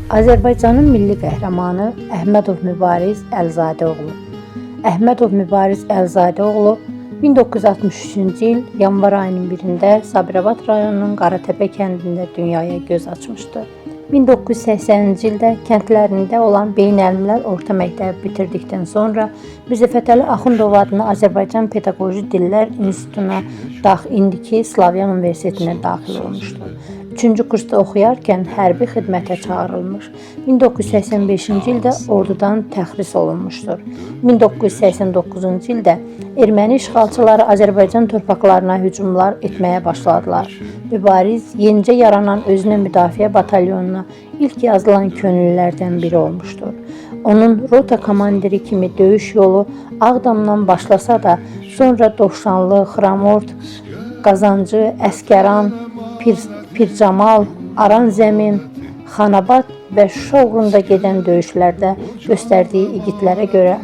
Azərbaycanın milli qəhrəmanı Əhmədov Mübariz Əlzadəoğlu. Əhmədov Mübariz Əlzadəoğlu 1963-cü il yanvar ayının 1-də Sabirabad rayonunun Qaratəpə kəndində dünyaya göz açmışdı. 1980-ci ildə kəndlərində olan Beynəlmiləl Orta Məktəbi bitirdikdən sonra Mirzə Fətəli Axundov adına Azərbaycan Pedaqoji Dillər İnstitutuna, indiki Slavyan Universitetinə daxil olmuşdu. 3-cü kursda oxuyarkən hərbi xidmətə çağırılmış. 1985-ci ildə ordudan təxris olunmuşdur. 1989-cu ildə erməni işğalçıları Azərbaycan torpaqlarına hücumlar etməyə başladılar. Mübariz yenicə yaranan özünə müdafiə batalyonuna ilk yazılan könüllülərdən biri olmuşdur. Onun rota komandiri kimi döyüş yolu Ağdamdan başlasa da, sonra Dovşanlı, Xramort, Qazancı, Əskəran, Pircamal, Aran Zəmin, Xanabad və Şuşa uğrunda gedən döyüşlərdə göstərdiyi igidlərə görə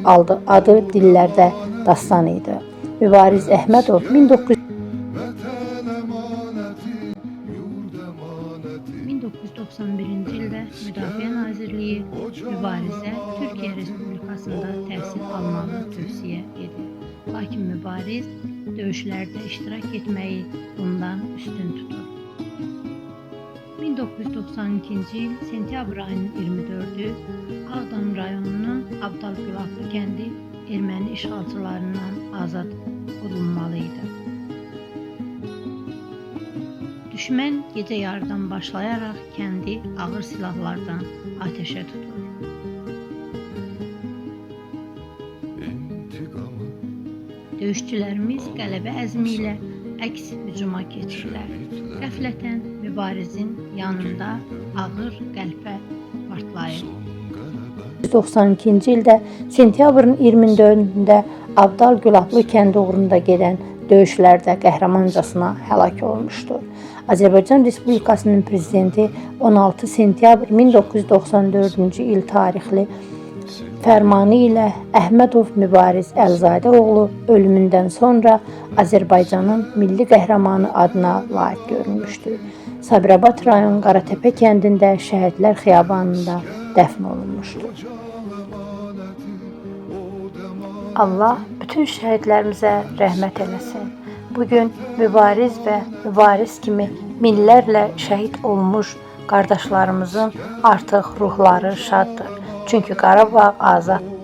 adı dillərdə dastan idi. Mübariz Əhmədov 1991-ci ildə Müdafiə Nazirliyi Mübarizə Türkiyə Respublikasında təhsil almağı tövsiyə edir. Lakin Mübariz döyüşlərdə iştirak etməyi bundan üstün tutur. 1992-ci il sentyabr ayının 24-ü Ağdam rayonunun Abdalgülahlı kəndi erməni işğalçılarından azad olunmalı idi. Düşmən gecə yarıdan başlayaraq kəndi ağır silahlardan ateşə tutur. Döyüşçülərimiz qələbə əzmi ilə əks hücuma keçirlər. Qəflətən Mübarizin yanında ağır qəlpə partlayır. 1992-ci ildə sentyabrın 24-də Abdalgülahlı kəndi uğrunda gedən döyüşlərdə qəhrəmancasına həlak olmuşdur. Azərbaycan Respublikasının prezidenti 16 sentyabr 1994-cü il tarixli fərmanı ilə Əhmədov Mübariz Əlzadəoğlu ölümündən sonra Azərbaycanın milli qəhrəmanı adına layiq görülmüşdür. Sabirabad rayon Qaratəpə kəndində Şəhidlər Xiyabanında dəfn olunmuşdur. Allah bütün şəhidlərimizə rəhmət eləsin. Bugün Mübariz və Mübariz kimi minlərlə şəhid olmuş qardaşlarımızın artıq ruhları şaddır. Çünki Qarabağ azaddır.